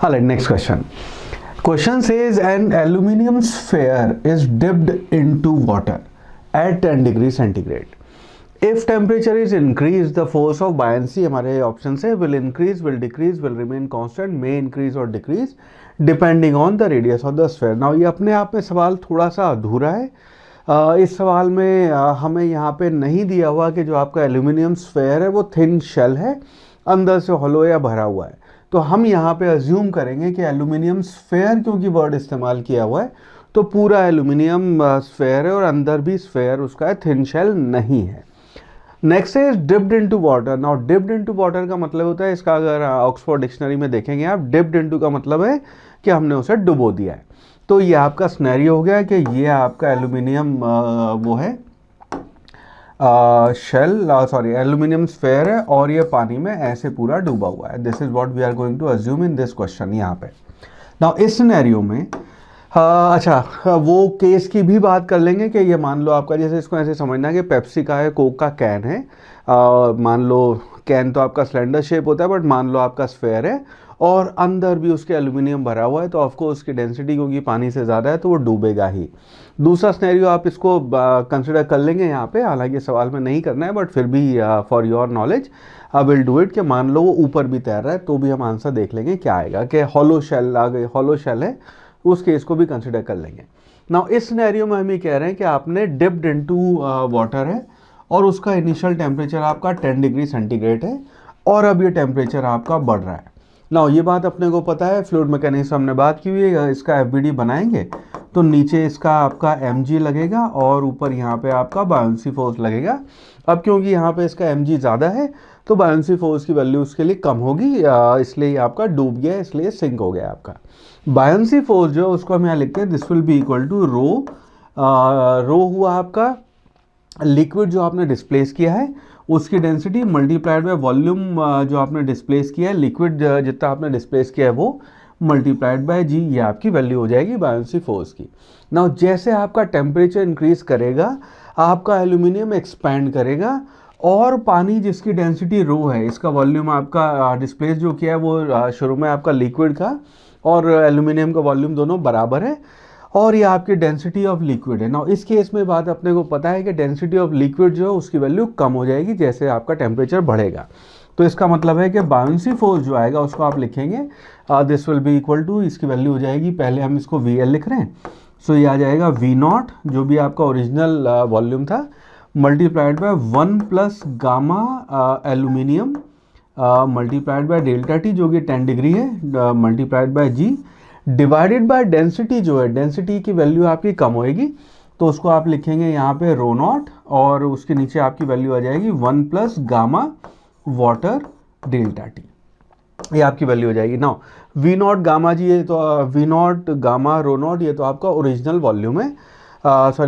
All right, next question. Question says an aluminum sphere is dipped into water at 10 degrees centigrade. If temperature is increased, the force of buoyancy हमारे option से will increase, will decrease, will remain constant, may increase or decrease depending on the radius of the sphere. Now ये अपने आप में सवाल थोड़ा सा अधूरा है. इस सवाल में हमें यहाँ पे नहीं दिया हुआ कि जो आपका एल्यूमिनियम स्फेयर है वो थिन शेल है, अंदर से हॉलो या भरा हुआ है. तो हम यहाँ पे अज्यूम करेंगे कि एल्यूमिनियम स्फेयर क्योंकि वर्ड इस्तेमाल किया हुआ है तो पूरा एल्यूमिनियम स्फेयर है और अंदर भी स्फेयर उसका है, थिन शेल नहीं है. Next is dipped into water. Now dipped into water का मतलब होता है, इसका अगर ऑक्सफोर्ड डिक्शनरी में देखेंगे आप, डिप्ड इनटू का मतलब है कि हमने उसे डुबो दिया है. तो ये आपका सिनेरियो हो गया कि ये आपका एल्यूमिनियम वो है एल्यूमिनियम स्फेयर है और ये पानी में ऐसे पूरा डूबा हुआ है. This is what we are going to assume in this question. यहाँ पे नाउ इस सिनेरियो में वो केस की भी बात कर लेंगे कि ये मान लो आपका, जैसे इसको ऐसे समझना कि पेप्सी का है, कोक का कैन है. मान लो कैन तो आपका सिलेंडर शेप होता है, बट मान लो आपका स्फेयर है और अंदर भी उसके एल्यूमिनियम भरा हुआ है, तो ऑफकोर्स उसकी डेंसिटी क्योंकि पानी से ज़्यादा है तो वो डूबेगा ही. दूसरा सिनेरियो आप इसको कंसिडर कर लेंगे यहाँ पे, हालांकि सवाल में नहीं करना है बट फिर भी for your knowledge I will do it, कि मान लो वो ऊपर भी तैर रहा है तो भी हम आंसर देख लेंगे क्या आएगा, कि हॉलो शेल आ गई, हॉलो शेल है, उस केस को भी कंसिडर कर लेंगे. नाउ इस सिनेरियो में हम ये कह रहे हैं कि आपने डिप्ड इनटू वाटर है और उसका इनिशियल टेम्परेचर आपका 10 डिग्री सेंटीग्रेड है और अब ये टेम्परेचर आपका बढ़ रहा है. नाउ ये बात अपने को पता है, फ्लूइड मैकेनिक्स हमने बात की हुई है. इसका एफबीडी बनाएंगे तो नीचे इसका आपका mg लगेगा और ऊपर यहाँ पे आपका बायोंसी फोर्स लगेगा. अब क्योंकि यहाँ पे इसका mg ज़्यादा है तो बायोंसी फोर्स की वैल्यू उसके लिए कम होगी, इसलिए ये आपका डूब गया, इसलिए सिंक हो गया आपका. बायोंसी फोर्स जो है उसको हम यहाँ लिखते हैं, this will be equal to rho. Rho हुआ आपका लिक्विड जो आपने डिस्प्लेस किया है उसकी डेंसिटी मल्टीप्लाइड बाय वॉल्यूम जो आपने डिस्प्लेस किया है, लिक्विड जितना आपने डिस्प्लेस किया है वो मल्टीप्लाइड बाय जी, ये आपकी वैल्यू हो जाएगी बायोंसी फोर्स की. नाउ जैसे आपका टेम्परेचर इंक्रीज करेगा आपका एल्यूमिनियम एक्सपैंड करेगा और पानी जिसकी डेंसिटी रो है, इसका वॉल्यूम आपका डिस्प्लेस जो किया है वो शुरू में आपका लिक्विड का और एल्यूमिनियम का वॉल्यूम दोनों बराबर है और ये आपकी डेंसिटी ऑफ लिक्विड है. नाउ इस केस में बात अपने को पता है कि डेंसिटी ऑफ लिक्विड जो है उसकी वैल्यू कम हो जाएगी जैसे आपका टेम्परेचर बढ़ेगा. तो इसका मतलब है कि बायोंसी फोर्स जो आएगा उसको आप लिखेंगे this will be equal to, इसकी वैल्यू हो जाएगी, पहले हम इसको VL लिख रहे हैं, सो ये आ जाएगा V0 जो भी आपका ओरिजिनल वॉल्यूम था multiplied by 1 plus gamma aluminium multiplied by delta T जो कि 10 डिग्री है multiplied by G divided by density जो है, डेंसिटी की वैल्यू आपकी कम होएगी तो उसको आप लिखेंगे यहाँ पे रो नॉट और उसके नीचे आपकी वैल्यू आ जाएगी 1 plus gamma water delta T, ये आपकी वैल्यू हो जाएगी. नाउ V0 गामा जी, ये तो V0 गामा रो नॉट ये तो आपका ओरिजिनल वॉल्यूम है,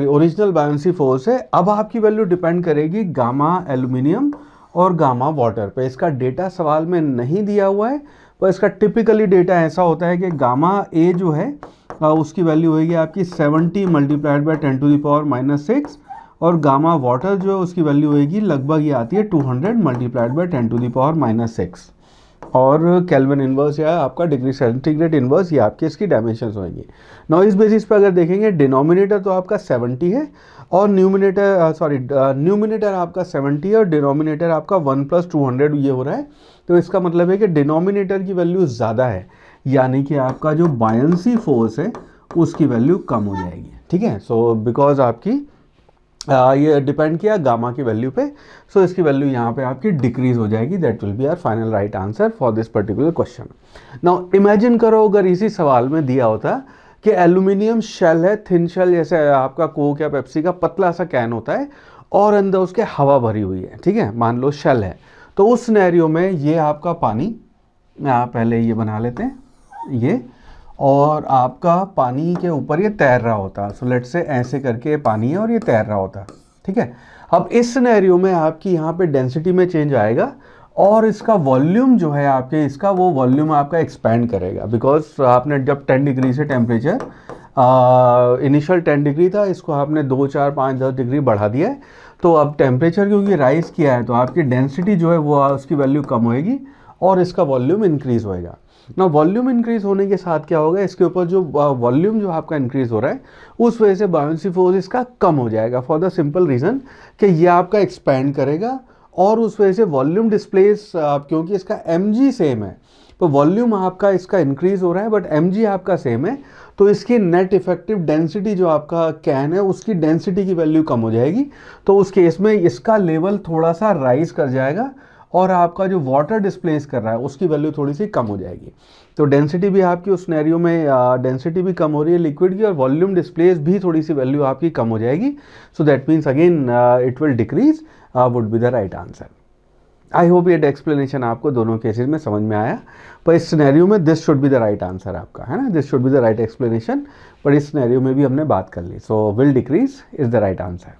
ओरिजिनल बायोंसी फोर्स है. अब आपकी वैल्यू डिपेंड करेगी गामा एल्यूमिनियम और गामा वाटर पे. इसका डेटा सवाल में नहीं दिया हुआ है पर इसका टिपिकली डेटा ऐसा होता है कि गामा ए जो है उसकी वैल्यू होगी आपकी 70 multiplied by 10 to the power -6 और गामा वाटर जो है उसकी वैल्यू होगी लगभग ये आती है 200 multiplied by 10 to the power -6 और केल्विन इन्वर्स या आपका डिग्री सेंटीग्रेड इन्वर्स, ये आपके इसकी डायमेंशंस होंगी. नाउ इस बेसिस पे अगर देखेंगे डिनोमिनेटर तो आपका 70 है और न्यूमिनेटर आपका 70 है और डिनोमिनेटर आपका 1 प्लस 200 ये हो रहा है. तो इसका मतलब है कि डिनोमिनेटर की वैल्यू ज़्यादा है, यानी कि आपका जो बायोंसी फोर्स है उसकी वैल्यू कम हो जाएगी. ठीक है, सो बिकॉज आपकी ये डिपेंड किया गामा की वैल्यू पे, सो इसकी वैल्यू यहाँ पे आपकी डिक्रीज हो जाएगी. That will be our final right answer for this particular question. Now imagine करो अगर इसी सवाल में दिया होता कि एल्यूमिनियम शेल है, थिन शेल, जैसे आपका कोक या पेप्सी का पतला सा कैन होता है और अंदर उसके हवा भरी हुई है. ठीक है, मान लो शेल है, तो उस सिनेरियो में ये आपका पानी, पहले ये बना लेते हैं ये, और आपका पानी के ऊपर ये तैर रहा होता. सो लेट्स से ऐसे करके पानी है और ये तैर रहा होता. ठीक है, अब इस सिनेरियो में आपकी यहाँ पे डेंसिटी में चेंज आएगा और इसका वॉल्यूम जो है आपके, इसका वो वॉल्यूम आपका एक्सपैंड करेगा बिकॉज आपने जब 10 डिग्री से टेम्परेचर इनिशियल 10 डिग्री था, इसको आपने 2, 4, 5, 10 डिग्री बढ़ा दिया है. तो अब टेम्परेचर क्योंकि राइज किया है तो आपकी डेंसिटी जो है वो उसकी वैल्यू कम होएगी और इसका वॉल्यूम इंक्रीज होएगा. ना वॉल्यूम इंक्रीज होने के साथ क्या होगा, इसके ऊपर जो वॉल्यूम जो आपका इंक्रीज हो रहा है उस वजह से बायोंसी फोर्स इसका कम हो जाएगा, फॉर द सिंपल रीज़न कि ये आपका एक्सपैंड करेगा और उस वजह से वॉल्यूम डिस्प्लेस, क्योंकि इसका mg सेम है तो वॉल्यूम आपका इसका इंक्रीज हो रहा है बट mg आपका सेम है, तो इसकी नेट इफेक्टिव डेंसिटी जो आपका कैन है उसकी डेंसिटी की वैल्यू कम हो जाएगी। तो उस केस में इसका लेवल थोड़ा सा राइज कर जाएगा और आपका जो वाटर डिस्प्लेस कर रहा है उसकी वैल्यू थोड़ी सी कम हो जाएगी। तो डेंसिटी भी आपकी उस सिनेरियो में डेंसिटी भी कम हो रही है लिक्विड की और वॉल्यूम डिस्प्लेस भी थोड़ी सी वैल्यू आपकी कम हो जाएगी। So that means again it will decrease, would be the right answer. I hope ये एक्सप्लेनेशन आपको दोनों केसेस में समझ में आया, पर इस सिनेरियो में this should be the right answer आपका, है ना, this should be the right explanation, पर इस सिनेरियो में भी हमने बात कर ली। So will decrease is the right answer.